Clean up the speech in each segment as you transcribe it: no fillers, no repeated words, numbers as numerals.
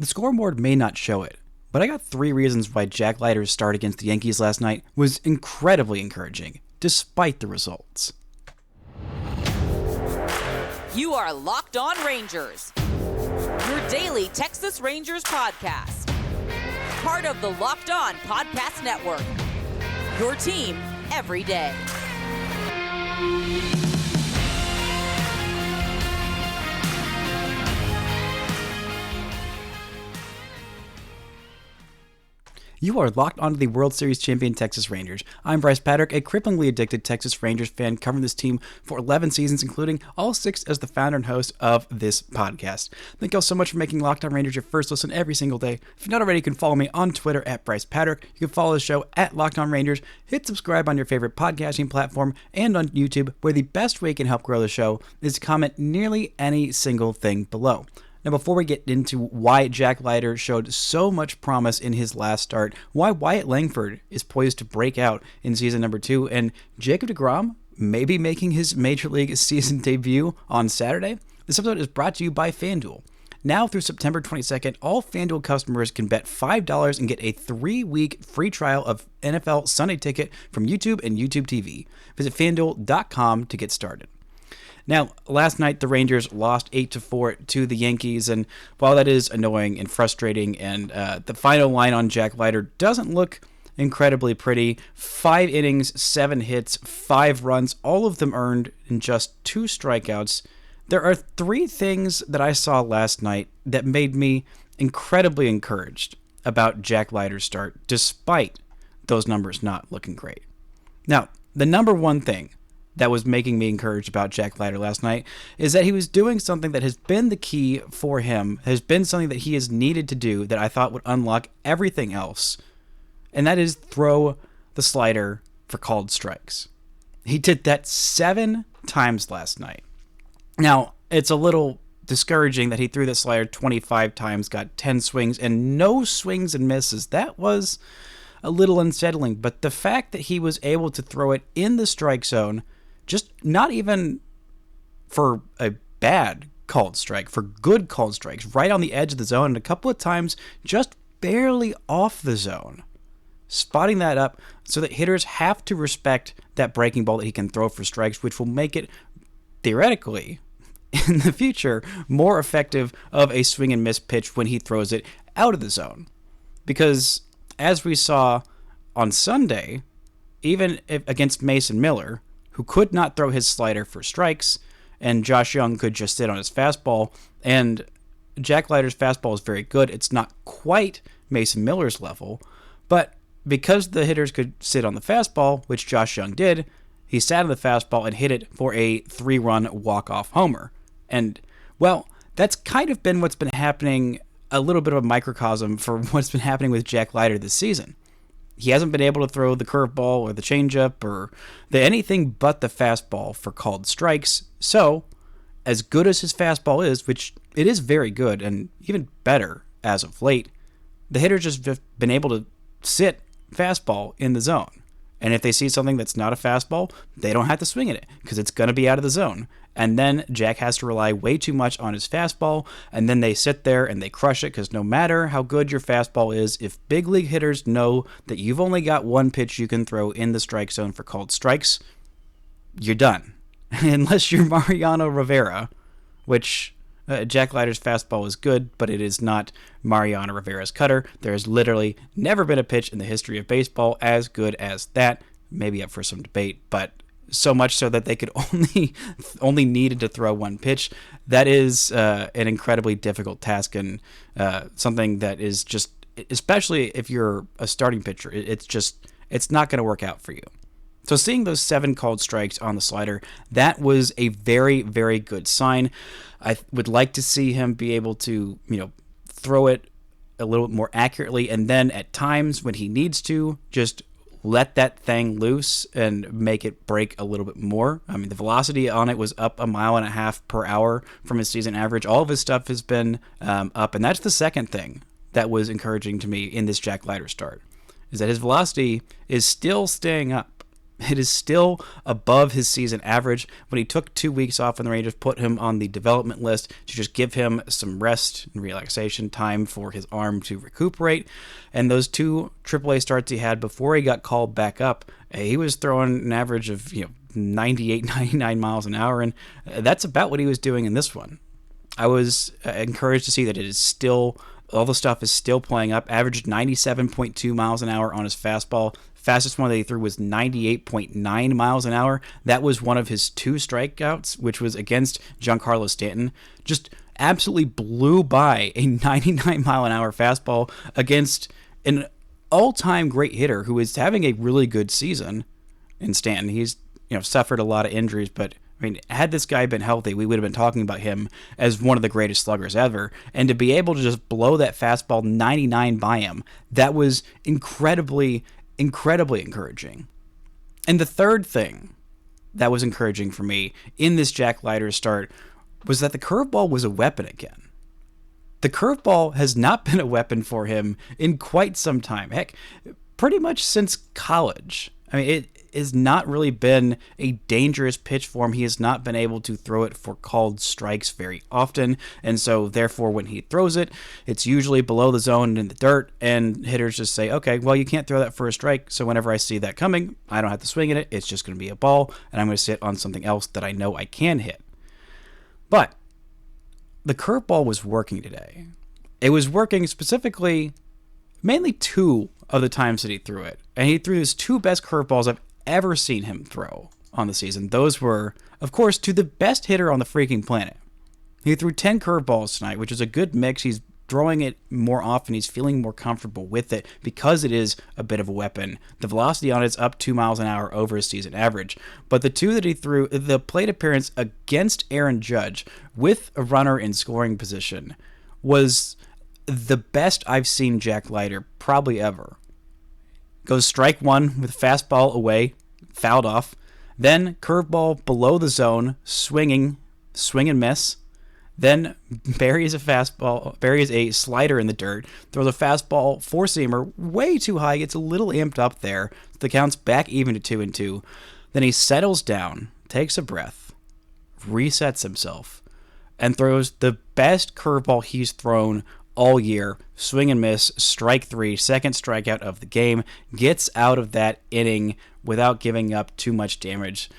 The scoreboard may not show it, but I got 3 reasons why Jack Leiter's start against the Yankees last night was incredibly encouraging, despite the results. You are Locked On Rangers, your daily Texas Rangers podcast. Part of the Locked On Podcast Network, your team every day. You are locked onto the World Series champion Texas Rangers. I'm Bryce Patrick, a cripplingly addicted Texas Rangers fan covering this team for 11 seasons, including all 6 as the founder and host of this podcast. Thank you all so much for making Locked On Rangers your first listen every single day. If you're not already, you can follow me on Twitter at Bryce Patrick. You can follow the show at Locked On Rangers. Hit subscribe on your favorite podcasting platform and on YouTube, where the best way you can help grow the show is to comment nearly any single thing below. Now, before we get into why Jack Leiter showed so much promise in his last start, why Wyatt Langford is poised to break out in season number 2, and Jacob deGrom may be making his Major League season debut on Saturday, this episode is brought to you by FanDuel. Now through September 22nd, all FanDuel customers can bet $5 and get a 3-week free trial of NFL Sunday Ticket from YouTube and YouTube TV. Visit FanDuel.com to get started. Now, last night, the Rangers lost 8-4 to the Yankees, and while that is annoying and frustrating, and the final line on Jack Leiter doesn't look incredibly pretty, 5 innings, 7 hits, 5 runs, all of them earned in just 2 strikeouts, there are 3 things that I saw last night that made me incredibly encouraged about Jack Leiter's start, despite those numbers not looking great. Now, the number one thing that was making me encouraged about Jack Leiter last night is that he was doing something that has been the key for him, has been something that he has needed to do that I thought would unlock everything else, and that is throw the slider for called strikes. He did that 7 times last night. Now, it's a little discouraging that he threw the slider 25 times, got 10 swings, and no swings and misses. That was a little unsettling, but the fact that he was able to throw it in the strike zone, just not even for a bad called strike, for good called strikes, right on the edge of the zone, and a couple of times just barely off the zone. Spotting that up so that hitters have to respect that breaking ball that he can throw for strikes, which will make it, theoretically, in the future, more effective of a swing and miss pitch when he throws it out of the zone. Because, as we saw on Sunday, even against Mason Miller, who could not throw his slider for strikes, and Josh Young could just sit on his fastball, and Jack Leiter's fastball is very good. It's not quite Mason Miller's level, but because the hitters could sit on the fastball, which Josh Young did, he sat on the fastball and hit it for a 3-run walk-off homer. And, well, that's kind of been what's been happening, a little bit of a microcosm for what's been happening with Jack Leiter this season. He hasn't been able to throw the curveball or the changeup or anything but the fastball for called strikes. So, as good as his fastball is, which it is very good and even better as of late, the hitters just been able to sit fastball in the zone. And if they see something that's not a fastball, they don't have to swing at it because it's going to be out of the zone. And then Jack has to rely way too much on his fastball, and then they sit there and they crush it because no matter how good your fastball is, if big league hitters know that you've only got one pitch you can throw in the strike zone for called strikes, you're done. Unless you're Mariano Rivera, which Jack Leiter's fastball is good, but it is not Mariano Rivera's cutter. There has literally never been a pitch in the history of baseball as good as that. Maybe up for some debate, but so much so that they could only needed to throw one pitch. That is an incredibly difficult task, and something that is just, especially if you're a starting pitcher, it's not going to work out for you. So seeing those 7 called strikes on the slider, that was a very, very good sign. I would like to see him be able to, throw it a little bit more accurately, and then at times when he needs to, just let that thing loose and make it break a little bit more. I mean, the velocity on it was up 1.5 miles per hour from his season average. All of his stuff has been up, and that's the second thing that was encouraging to me in this Jack Leiter start, is that his velocity is still staying up. It is still above his season average. When he took 2 weeks off and the Rangers put him on the development list to just give him some rest and relaxation time for his arm to recuperate. And those 2 AAA starts he had before he got called back up, he was throwing an average of 98, 99 miles an hour, and that's about what he was doing in this one. I was encouraged to see that it is still, all the stuff is still playing up. Averaged 97.2 miles an hour on his fastball. Fastest one that he threw was 98.9 miles an hour. That was one of his 2 strikeouts, which was against Giancarlo Stanton. Just absolutely blew by a 99 mile an hour fastball against an all-time great hitter who is having a really good season in Stanton. He's suffered a lot of injuries, but I mean, had this guy been healthy, we would have been talking about him as one of the greatest sluggers ever. And to be able to just blow that fastball 99 by him, that was incredibly encouraging. And the third thing that was encouraging for me in this Jack Leiter start was that the curveball was a weapon again. The curveball has not been a weapon for him in quite some time. Heck, pretty much since college. I mean, it has not really been a dangerous pitch for him. He has not been able to throw it for called strikes very often, and so therefore when he throws it, it's usually below the zone and in the dirt, and hitters just say, okay, well, you can't throw that for a strike, so whenever I see that coming, I don't have to swing at it. It's just going to be a ball, and I'm going to sit on something else that I know I can hit. But the curveball was working today. It was working specifically mainly 2 of the times that he threw it. And he threw his 2 best curveballs I've ever seen him throw on the season. Those were, of course, to the best hitter on the freaking planet. He threw 10 curveballs tonight, which is a good mix. He's throwing it more often. He's feeling more comfortable with it because it is a bit of a weapon. The velocity on it's up 2 miles an hour over his season average. But the 2 that he threw, the plate appearance against Aaron Judge with a runner in scoring position was the best I've seen Jack Leiter probably ever. Goes strike 1 with fastball away, fouled off. Then curveball below the zone, swing and miss. Then buries a slider in the dirt, throws a fastball, 4-seamer, way too high, gets a little amped up there. The count's back even to 2-2. Then he settles down, takes a breath, resets himself, and throws the best curveball he's thrown all year. Swing and miss, strike 3, second strikeout of the game, gets out of that inning without giving up too much damage.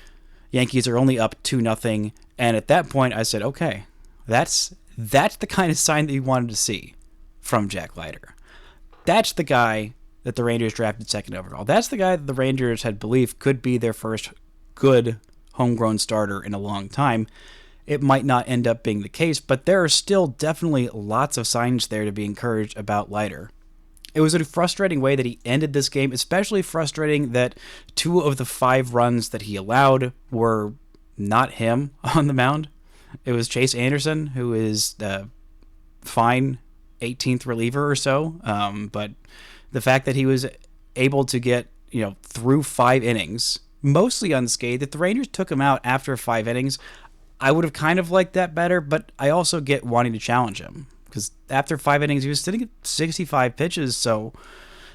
Yankees are only up 2-0, and at that point I said, okay, that's the kind of sign that you wanted to see from Jack Leiter. That's the guy that the Rangers drafted second overall. That's the guy that the Rangers had believed could be their first good homegrown starter in a long time. It might not end up being the case, but there are still definitely lots of signs there to be encouraged about Leiter. It was a frustrating way that he ended this game, especially frustrating that 2 of the 5 runs that he allowed were not him on the mound. It was Chase Anderson, who is the fine 18th reliever or so, but the fact that he was able to get through 5 innings, mostly unscathed, that the Rangers took him out after 5 innings, I would have kind of liked that better, but I also get wanting to challenge him because after 5 innings, he was sitting at 65 pitches, so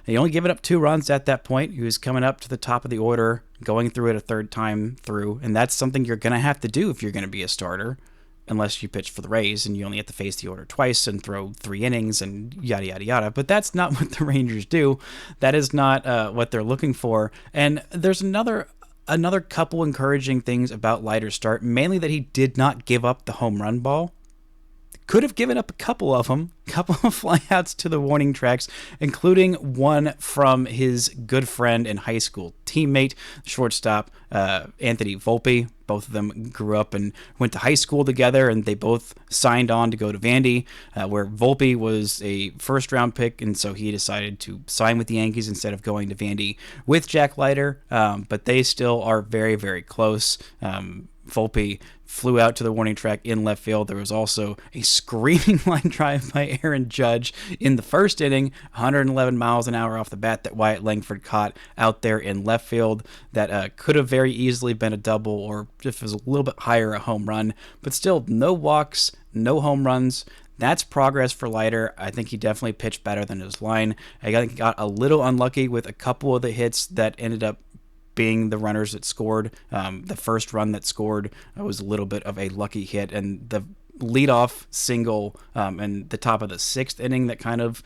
he only given up 2 runs at that point. He was coming up to the top of the order, going through it a third time through, and that's something you're going to have to do if you're going to be a starter, unless you pitch for the Rays and you only have to face the order twice and throw 3 innings and yada, yada, yada. But that's not what the Rangers do. That is not what they're looking for. And there's another couple encouraging things about Leiter's start, mainly that he did not give up the home run ball. Could have given up a couple of them, a couple of flyouts to the warning tracks, including one from his good friend and high school teammate, shortstop Anthony Volpe. Both of them grew up and went to high school together, and they both signed on to go to Vandy, where Volpe was a first-round pick, and so he decided to sign with the Yankees instead of going to Vandy with Jack Leiter, but they still are very, very close. Volpe flew out to the warning track in left field. There was also a screaming line drive by Aaron Judge in the first inning, 111 miles an hour off the bat that Wyatt Langford caught out there in left field that could have very easily been a double, or if it was a little bit higher, a home run. But still, no walks, no home runs. That's progress for Leiter. I think he definitely pitched better than his line. I think he got a little unlucky with a couple of the hits that ended up being the runners that scored. The first run that scored was a little bit of a lucky hit, and the leadoff single in the top of the 6th inning that kind of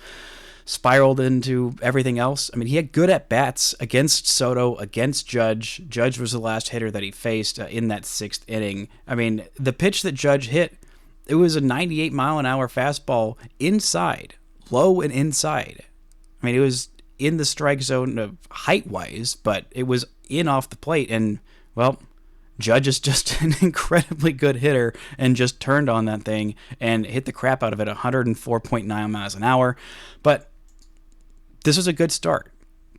spiraled into everything else. I mean, he had good at-bats against Soto, against Judge. Judge was the last hitter that he faced in that 6th inning. I mean, the pitch that Judge hit, it was a 98-mile-an-hour fastball inside, low and inside. I mean, it was in the strike zone height-wise, but it was in off the plate, and, well, Judge is just an incredibly good hitter and just turned on that thing and hit the crap out of it 104.9 miles an hour. But this was a good start.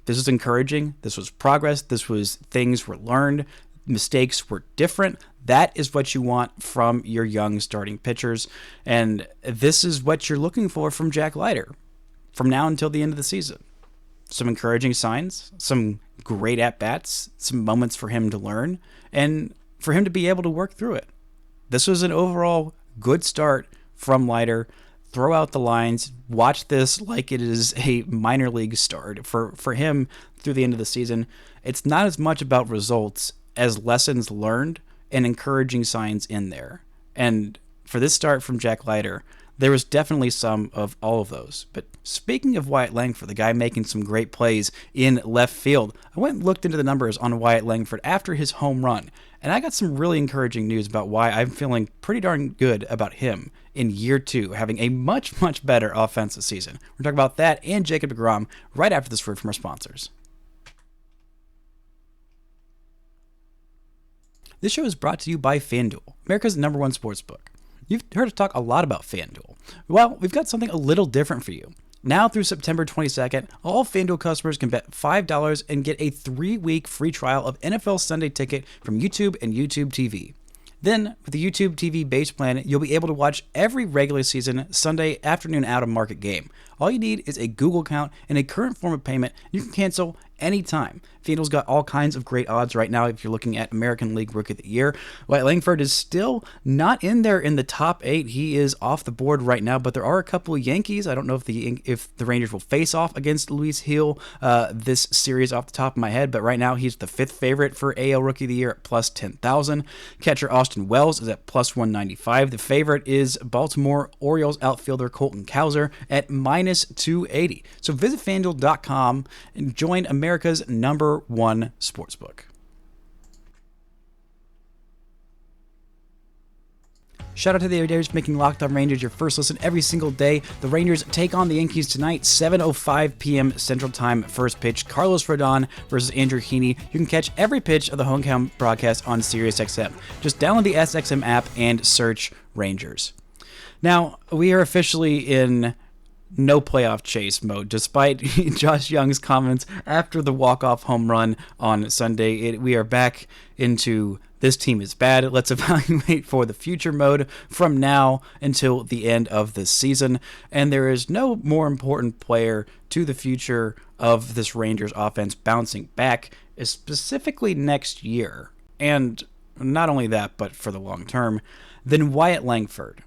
This was encouraging. This was progress. This was things were learned. Mistakes were different. That is what you want from your young starting pitchers. And this is what you're looking for from Jack Leiter from now until the end of the season. Some encouraging signs, some great at-bats, some moments for him to learn, and for him to be able to work through it. This was an overall good start from Leiter. Throw out the lines. Watch this like it is a minor league start. For him through the end of the season, it's not as much about results as lessons learned and encouraging signs in there. And for this start from Jack Leiter, there was definitely some of all of those. But speaking of Wyatt Langford, the guy making some great plays in left field, I went and looked into the numbers on Wyatt Langford after his home run, and I got some really encouraging news about why I'm feeling pretty darn good about him in year 2, having a much, much better offensive season. We're talking about that and Jacob deGrom right after this word from our sponsors. This show is brought to you by FanDuel, America's #1 sportsbook. You've heard us talk a lot about FanDuel. Well, we've got something a little different for you. Now through September 22nd, all FanDuel customers can bet $5 and get a 3-week free trial of NFL Sunday Ticket from YouTube and YouTube TV. Then, with the YouTube TV base plan, you'll be able to watch every regular season Sunday afternoon out-of-market game. All you need is a Google account and a current form of payment. You can cancel anytime. FanDuel's got all kinds of great odds right now if you're looking at American League Rookie of the Year. Wyatt Langford is still not in there in the top 8. He is off the board right now, but there are a couple of Yankees. I don't know if the Rangers will face off against Luis Gil this series off the top of my head, but right now he's the 5th favorite for AL Rookie of the Year at plus 10,000. Catcher Austin Wells is at plus 195. The favorite is Baltimore Orioles outfielder Colton Cowser at minus 280. So visit FanDuel.com and join America's #1 sportsbook. Shout out to the Raiders making Locked On Rangers your first listen every single day. The Rangers take on the Yankees tonight, 7:05 p.m. Central Time. First pitch, Carlos Rodon versus Andrew Heaney. You can catch every pitch of the hometown broadcast on SiriusXM. Just download the SXM app and search Rangers. Now, we are officially in no playoff chase mode, despite Josh Young's comments after the walk-off home run on Sunday. We are back into this team is bad. Let's evaluate for the future mode from now until the end of this season. And there is no more important player to the future of this Rangers offense bouncing back, specifically next year. And not only that, but for the long term, than Wyatt Langford.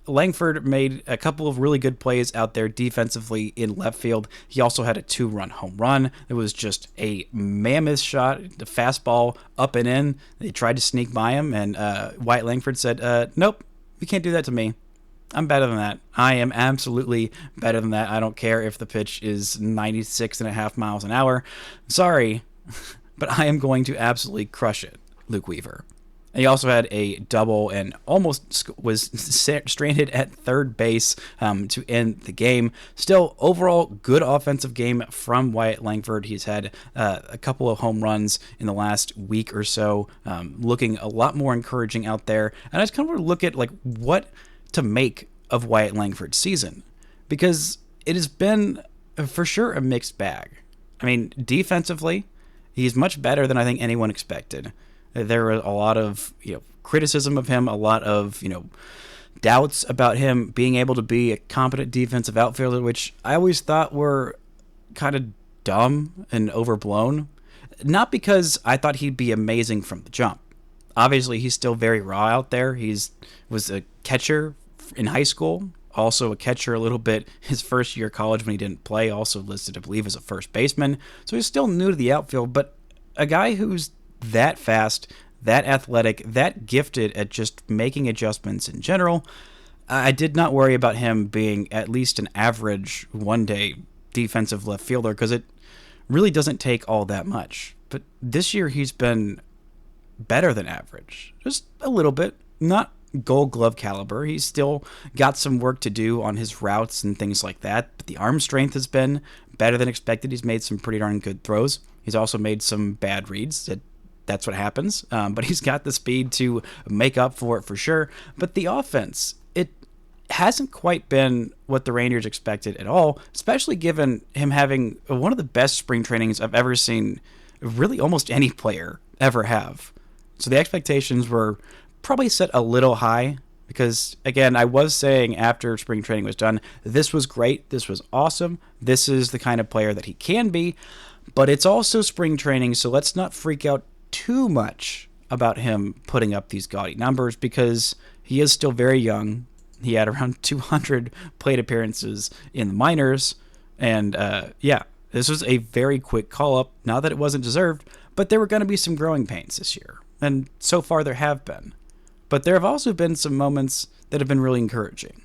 Langford made a couple of really good plays out there defensively in left field. He also had a 2-run home run. It was just a mammoth shot, the fastball up and in. They tried to sneak by him, and Wyatt Langford said, nope, you can't do that to me. I'm better than that. I am absolutely better than that. I don't care if the pitch is 96.5 miles an hour. Sorry, but I am going to absolutely crush it, Luke Weaver. He also had a double and almost was stranded at third base to end the game. Still, overall, good offensive game from Wyatt Langford. He's had a couple of home runs in the last week or so, looking a lot more encouraging out there. And I just kind of want to look at like what to make of Wyatt Langford's season, because it has been for sure a mixed bag. I mean, defensively, he's much better than I think anyone expected. There were a lot of criticism of him, a lot of doubts about him being able to be a competent defensive outfielder, which I always thought were kind of dumb and overblown. Not because I thought he'd be amazing from the jump. Obviously, he's still very raw out there. Was a catcher in high school, also a catcher a little bit his first year of college when he didn't play, also listed, I believe, as a first baseman. So he's still new to the outfield, but a guy who's that fast, that athletic, that gifted at just making adjustments in general, I did not worry about him being at least an average one-day defensive left fielder because it really doesn't take all that much. But this year he's been better than average, just a little bit, not Gold Glove caliber. He's still got some work to do on his routes and things like that, but the arm strength has been better than expected. He's made some pretty darn good throws. He's also made some bad reads. That's what happens, but he's got the speed to make up for it for sure. But the offense, it hasn't quite been what the Rangers expected at all, especially given him having one of the best spring trainings I've ever seen really almost any player ever have. So the expectations were probably set a little high because, again, I was saying after spring training was done, this was great, this was awesome, this is the kind of player that he can be, but it's also spring training, so let's not freak out too much about him putting up these gaudy numbers because he is still very young. He had around 200 plate appearances in the minors, and this was a very quick call-up, not that it wasn't deserved, but there were going to be some growing pains this year, and so far there have been. But there have also been some moments that have been really encouraging.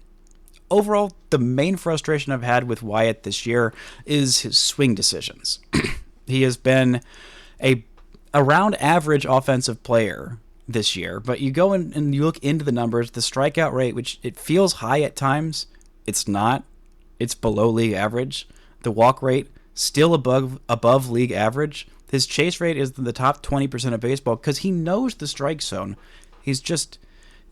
Overall, the main frustration I've had with Wyatt this year is his swing decisions. He has been a around average offensive player this year, but you go in and you look into the numbers, the strikeout rate, which it feels high at times, it's not. It's below league average. The walk rate, still above league average. His chase rate is in the top 20% of baseball because he knows the strike zone. He's just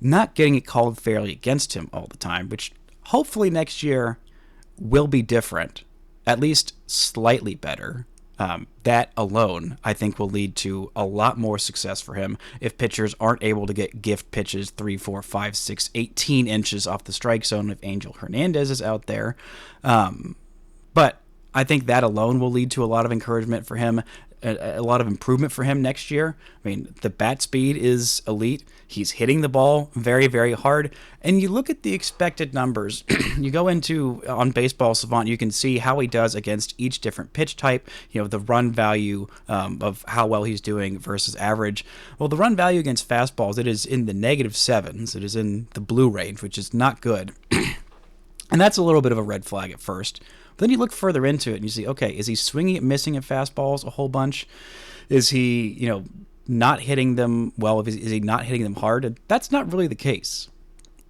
not getting it called fairly against him all the time, which hopefully next year will be different, at least slightly better. That alone, I think, will lead to a lot more success for him if pitchers aren't able to get gift pitches 3, 4, 5, 6, 18 inches off the strike zone if Angel Hernandez is out there. But I think that alone will lead to a lot of encouragement for him, a lot of improvement for him next year. I mean, the bat speed is elite. He's hitting the ball very, very hard. And you look at the expected numbers. You go into, on Baseball Savant, you can see how he does against each different pitch type, the run value of how well he's doing versus average. Well, the run value against fastballs, it is in the -7s. It is in the blue range, which is not good. And that's a little bit of a red flag at first. But then you look further into it and you see, okay, is he swinging at missing at fastballs a whole bunch? Is he, not hitting them well? Is he not hitting them hard? And that's not really the case.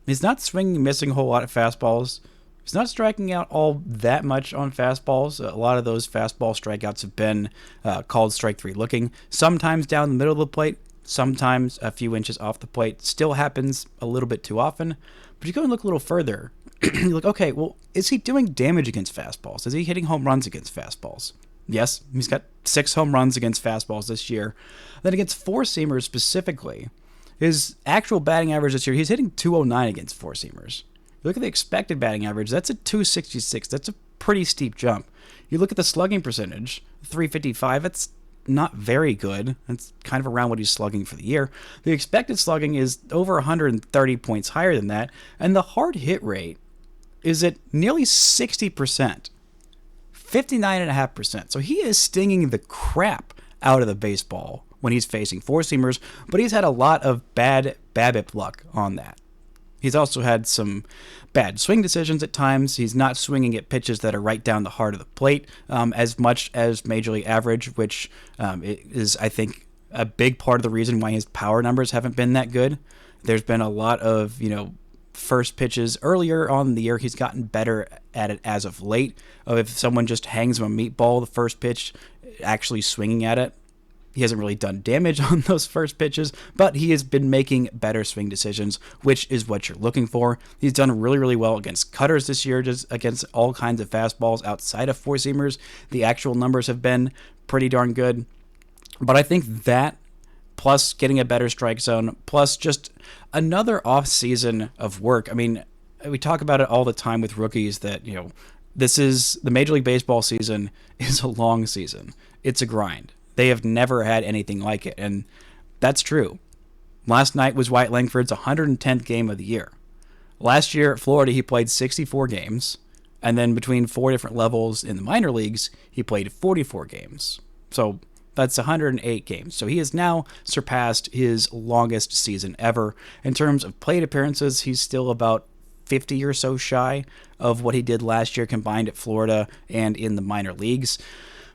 He's not swinging and missing a whole lot of fastballs. He's not striking out all that much on fastballs. A lot of those fastball strikeouts have been called strike three looking. Sometimes down the middle of the plate, sometimes a few inches off the plate. Still happens a little bit too often. But you go and look a little further. You're like, okay, well, is he doing damage against fastballs? Is he hitting home runs against fastballs? Yes, he's got 6 home runs against fastballs this year. Then against four-seamers specifically, his actual batting average this year, he's hitting 209 against four-seamers. You look at the expected batting average, that's a 266. That's a pretty steep jump. You look at the slugging percentage, 355, that's not very good. That's kind of around what he's slugging for the year. The expected slugging is over 130 points higher than that, and the hard hit rate is at nearly 60%, 59.5%. So he is stinging the crap out of the baseball when he's facing four-seamers, but he's had a lot of bad BABIP luck on that. He's also had some bad swing decisions at times. He's not swinging at pitches that are right down the heart of the plate as much as Major League Average, which is, I think, a big part of the reason why his power numbers haven't been that good. There's been a lot of, first pitches earlier on in the year. He's gotten better at it as of late. If someone just hangs him a meatball, the first pitch, actually swinging at it, he hasn't really done damage on those first pitches, but he has been making better swing decisions, which is what you're looking for. He's done really, really well against cutters this year, just against all kinds of fastballs outside of four-seamers. The actual numbers have been pretty darn good. But I think that, plus getting a better strike zone, plus just another off-season of work. I mean, we talk about it all the time with rookies that, this is, the Major League Baseball season is a long season. It's a grind. They have never had anything like it, and that's true. Last night was Wyatt Langford's 110th game of the year. Last year at Florida, he played 64 games, and then between 4 different levels in the minor leagues, he played 44 games. So That's 108 games. So he has now surpassed his longest season ever. In terms of plate appearances, he's still about 50 or so shy of what he did last year combined at Florida and in the minor leagues.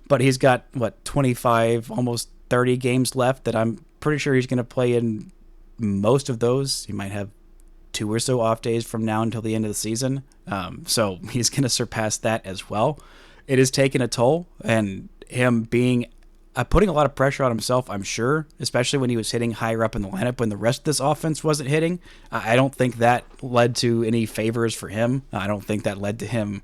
But he's got, 25, almost 30 games left that I'm pretty sure he's going to play in most of those. He might have 2 or so off days from now until the end of the season. So he's going to surpass that as well. It has taken a toll, and him being putting a lot of pressure on himself, I'm sure, especially when he was hitting higher up in the lineup when the rest of this offense wasn't hitting. I don't think that led to any favors for him. I don't think that led to him,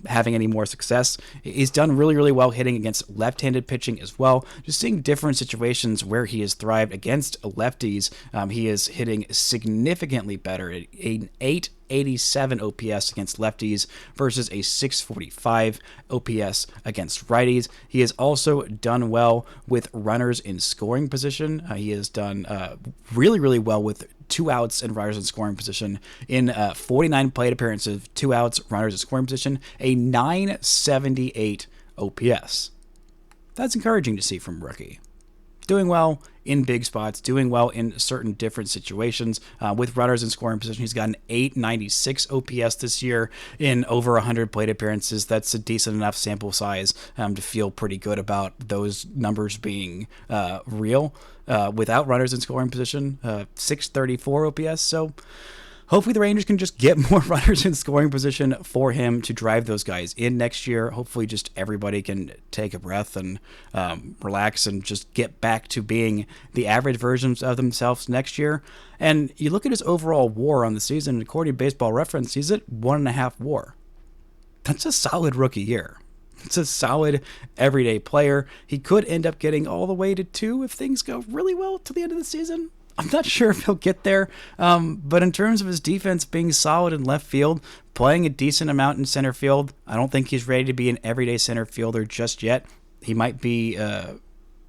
having any more success. He's done really, really well hitting against left-handed pitching as well. Just seeing different situations where he has thrived against lefties. He is hitting significantly better at an 887 OPS against lefties versus a 645 OPS against righties. He has also done well with runners in scoring position. He has done really, really well with 2 outs and runners in scoring position in 49 plate appearances, 2 outs, runners in scoring position, a 978 OPS. That's encouraging to see from rookie. Doing well in big spots, doing well in certain different situations. With runners in scoring position, he's got an 896 OPS this year in over 100 plate appearances. That's a decent enough sample size to feel pretty good about those numbers being real. Without runners in scoring position, 634 OPS. So hopefully the Rangers can just get more runners in scoring position for him to drive those guys in next year. Hopefully just everybody can take a breath and relax and just get back to being the average versions of themselves next year. And you look at his overall WAR on the season, according to Baseball Reference, he's at 1.5 WAR. That's a solid rookie year. It's a solid everyday player. He could end up getting all the way to 2 if things go really well to the end of the season. I'm not sure if he'll get there, but in terms of his defense being solid in left field, playing a decent amount in center field, I don't think he's ready to be an everyday center fielder just yet. He might be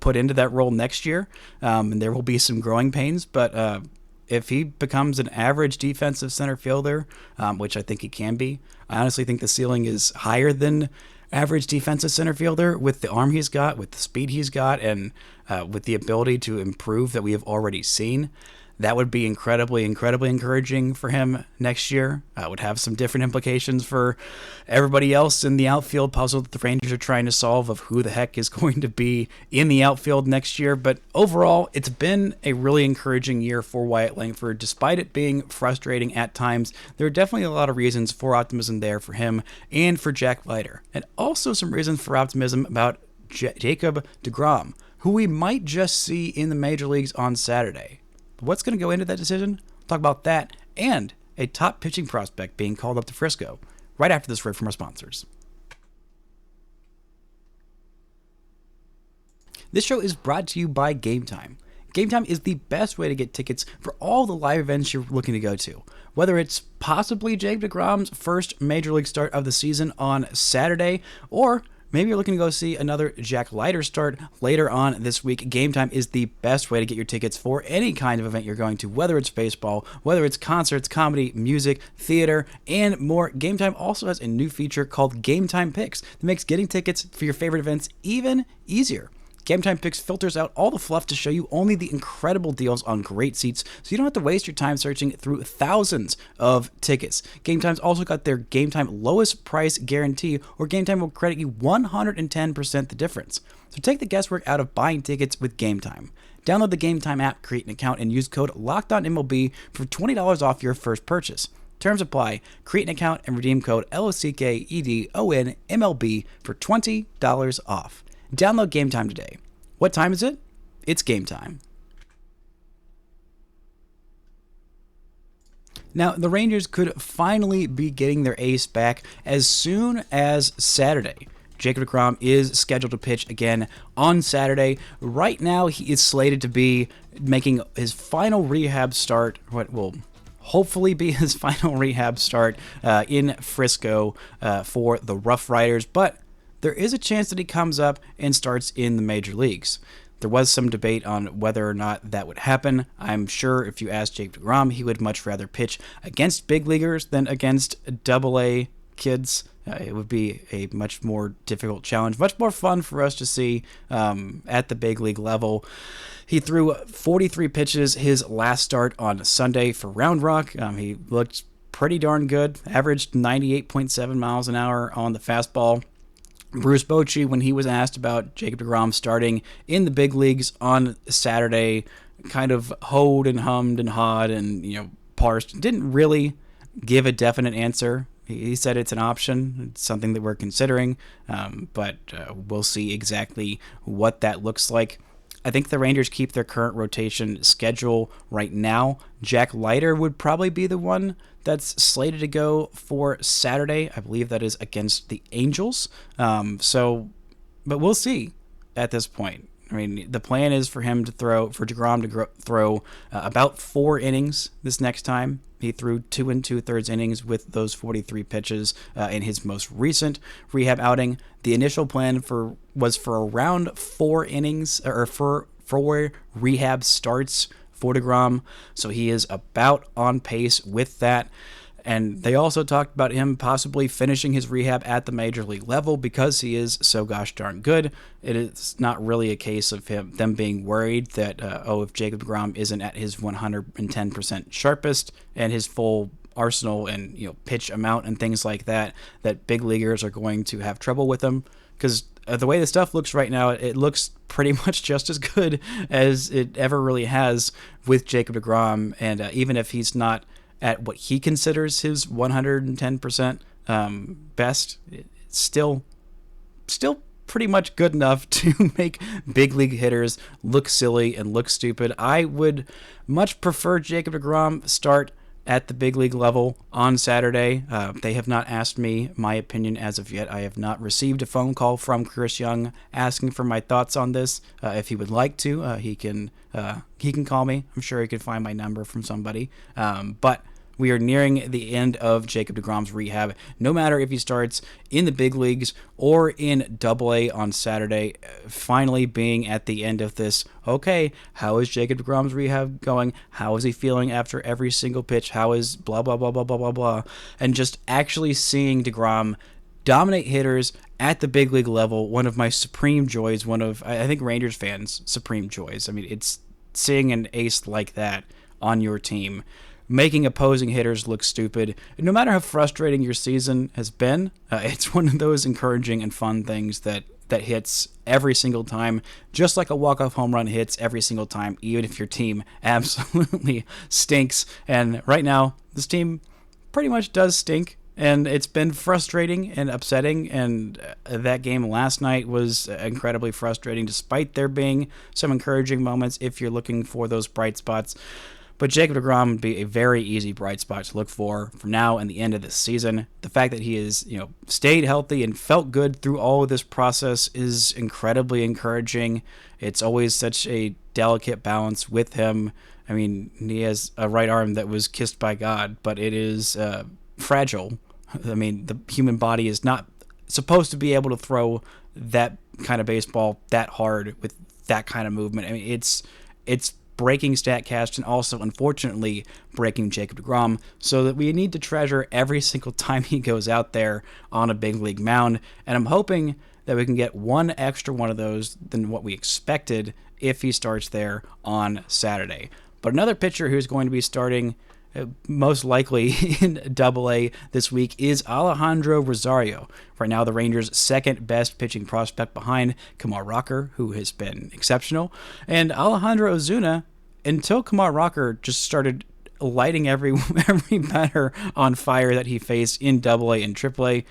put into that role next year, and there will be some growing pains, but if he becomes an average defensive center fielder, which I think he can be, I honestly think the ceiling is higher than average defensive center fielder with the arm he's got, with the speed he's got, and with the ability to improve that we have already seen. That would be incredibly, incredibly encouraging for him next year. Would have some different implications for everybody else in the outfield puzzle that the Rangers are trying to solve of who the heck is going to be in the outfield next year. But overall, it's been a really encouraging year for Wyatt Langford. Despite it being frustrating at times, there are definitely a lot of reasons for optimism there for him and for Jack Leiter. And also some reasons for optimism about Jacob deGrom, who we might just see in the major leagues on Saturday. What's going to go into that decision? We'll talk about that and a top pitching prospect being called up to Frisco right after this word from our sponsors. This show is brought to you by Gametime. Gametime is the best way to get tickets for all the live events you're looking to go to. Whether it's possibly Jacob deGrom's first major league start of the season on Saturday, or maybe you're looking to go see another Jack Leiter start later on this week. Gametime is the best way to get your tickets for any kind of event you're going to, whether it's baseball, whether it's concerts, comedy, music, theater, and more. Gametime also has a new feature called Gametime Picks that makes getting tickets for your favorite events even easier. Gametime Picks filters out all the fluff to show you only the incredible deals on great seats, so you don't have to waste your time searching through thousands of tickets. Gametime's also got their Gametime lowest price guarantee, or Gametime will credit you 110% the difference. So take the guesswork out of buying tickets with Gametime. Download the Gametime app, create an account, and use code LOCKEDONMLB for $20 off your first purchase. Terms apply. Create an account and redeem code LOCKEDONMLB for $20 off. Download Gametime today. What time is it? It's game time. Now, the Rangers could finally be getting their ace back as soon as Saturday. Jacob deGrom is scheduled to pitch again on Saturday. Right now, he is slated to be making his final rehab start, what will hopefully be his final rehab start in Frisco for the Rough Riders, but there is a chance that he comes up and starts in the major leagues. There was some debate on whether or not that would happen. I'm sure if you asked Jacob deGrom, he would much rather pitch against big leaguers than against Double-A kids. it would be a much more difficult challenge, much more fun for us to see at the big league level. He threw 43 pitches his last start on Sunday for Round Rock. He looked pretty darn good, averaged 98.7 miles an hour on the fastball. Bruce Bochy, when he was asked about Jacob deGrom starting in the big leagues on Saturday, kind of hoed and hummed and hawed and, parsed, didn't really give a definite answer. He said it's an option. It's something that we're considering, but we'll see exactly what that looks like. I think the Rangers keep their current rotation schedule right now. Jack Leiter would probably be the one that's slated to go for Saturday. I believe that is against the Angels. But we'll see at this point. I mean, the plan is for deGrom to throw about 4 innings this next time. He threw 2 2/3 innings with those 43 pitches in his most recent rehab outing. The initial plan was for around 4 innings or for 4 rehab starts for deGrom, so he is about on pace with that. And they also talked about him possibly finishing his rehab at the major league level because he is so gosh darn good. It is not really a case of them being worried that, if Jacob deGrom isn't at his 110% sharpest and his full arsenal and pitch amount and things like that, that big leaguers are going to have trouble with him. Because the way the stuff looks right now, it looks pretty much just as good as it ever really has with Jacob deGrom. And even if he's not at what he considers his 110% best, it's still pretty much good enough to make big league hitters look silly and look stupid. I would much prefer Jacob deGrom start at the big league level on Saturday. They have not asked me my opinion as of yet. I have not received a phone call from Chris Young asking for my thoughts on this. If he would like to, he can call me. I'm sure he could find my number from somebody. But we are nearing the end of Jacob deGrom's rehab. No matter if he starts in the big leagues or in Double-A on Saturday, finally being at the end of this. Okay, how is Jacob deGrom's rehab going? How is he feeling after every single pitch? How is blah, blah, blah, blah, blah, blah, blah. And just actually seeing deGrom dominate hitters at the big league level, one of my supreme joys, one of, I think, Rangers fans' supreme joys. I mean, it's seeing an ace like that on your team, making opposing hitters look stupid. No matter how frustrating your season has been, it's one of those encouraging and fun things that hits every single time, just like a walk-off home run hits every single time, even if your team absolutely stinks. And right now, this team pretty much does stink, and it's been frustrating and upsetting, and that game last night was incredibly frustrating, despite there being some encouraging moments if you're looking for those bright spots. But Jacob deGrom would be a very easy bright spot to look for from now and the end of this season. The fact that he has, stayed healthy and felt good through all of this process is incredibly encouraging. It's always such a delicate balance with him. I mean, he has a right arm that was kissed by God, but it is fragile. I mean, the human body is not supposed to be able to throw that kind of baseball that hard with that kind of movement. I mean, it's breaking StatCast and also, unfortunately, breaking Jacob deGrom, so that we need to treasure every single time he goes out there on a big league mound. And I'm hoping that we can get one extra one of those than what we expected if he starts there on Saturday. But another pitcher who's going to be starting most likely in Double-A this week is Alejandro Rosario. Right now, the Rangers' second best pitching prospect behind Kumar Rocker, who has been exceptional, and Alejandro Ozuna, until Kumar Rocker just started lighting every batter on fire that he faced in Double-A and Triple-A.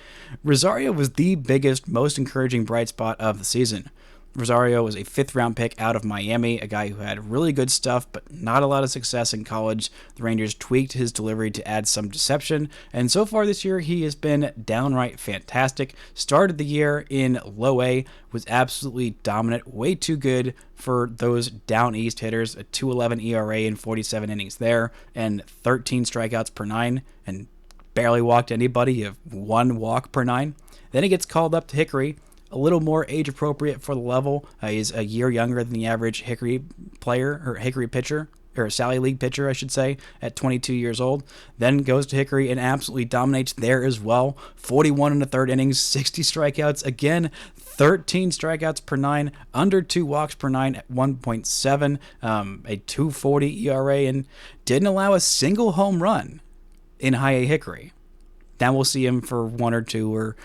Rosario was the biggest, most encouraging bright spot of the season. Rosario was a 5th-round pick out of Miami, a guy who had really good stuff but not a lot of success in college. The Rangers tweaked his delivery to add some deception, and so far this year he has been downright fantastic. Started the year in Low A, was absolutely dominant, way too good for those down east hitters, a 2.11 ERA in 47 innings there, and 13 strikeouts per 9, and barely walked anybody. You have 1 walk per 9. Then he gets called up to Hickory, a little more age appropriate for the level. He's a year younger than the average Hickory player or Hickory pitcher. or a Sally League pitcher, I should say, at 22 years old. Then goes to Hickory and absolutely dominates there as well. 41 in the third innings, 60 strikeouts. Again, 13 strikeouts per 9, under 2 walks per 9 at 1.7, a 2.40 ERA, and didn't allow a single home run in High A Hickory. Now we'll see him for 1 or 2 or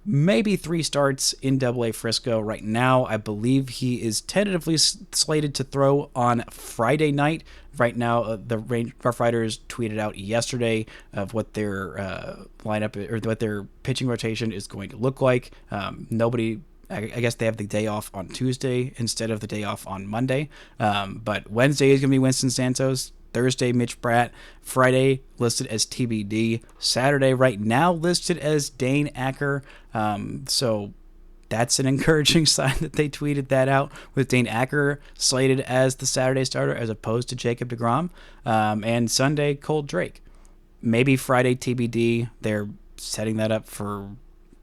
maybe 3 starts in Double-A Frisco. Right now, I believe he is tentatively slated to throw on Friday night. Right now, the Rough Riders tweeted out yesterday of what their lineup or what their pitching rotation is going to look like. I guess they have the day off on Tuesday instead of the day off on Monday. But Wednesday is going to be Winston Santos. Thursday, Mitch Bratt. Friday, listed as TBD. Saturday, right now, listed as Dane Acker. So that's an encouraging sign that they tweeted that out, with Dane Acker slated as the Saturday starter as opposed to Jacob deGrom. And Sunday, Cole Drake. Maybe Friday, TBD. They're setting that up for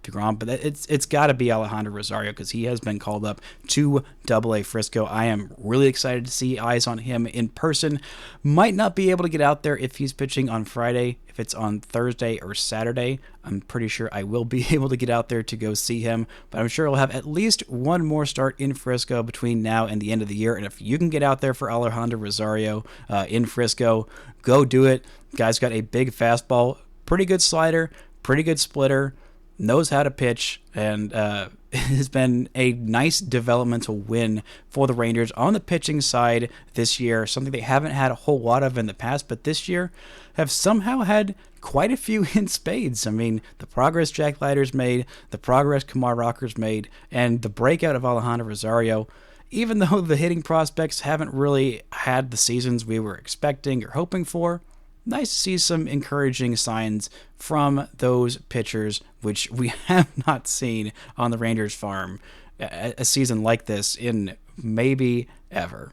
deGrom, but it's got to be Alejandro Rosario because he has been called up to Double-A Frisco. I am really excited to see eyes on him in person. Might not be able to get out there if he's pitching on Friday. If it's on Thursday or Saturday, I'm pretty sure I will be able to get out there to go see him, but I'm sure he'll have at least one more start in Frisco between now and the end of the year. And if you can get out there for Alejandro Rosario in Frisco, go do it. Guy's got a big fastball, pretty good slider, pretty good splitter, knows how to pitch, and has been a nice developmental win for the Rangers on the pitching side this year, something they haven't had a whole lot of in the past, but this year have somehow had quite a few in spades. I mean, the progress Jack Leiter's made, the progress Kumar Rocker's made, and the breakout of Alejandro Rosario, even though the hitting prospects haven't really had the seasons we were expecting or hoping for, nice to see some encouraging signs from those pitchers, which we have not seen on the Rangers farm a season like this in maybe ever.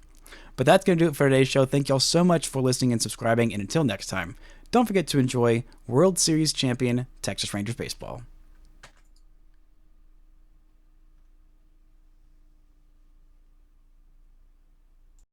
But that's going to do it for today's show. Thank y'all so much for listening and subscribing, and until next time, don't forget to enjoy World Series champion Texas Rangers baseball.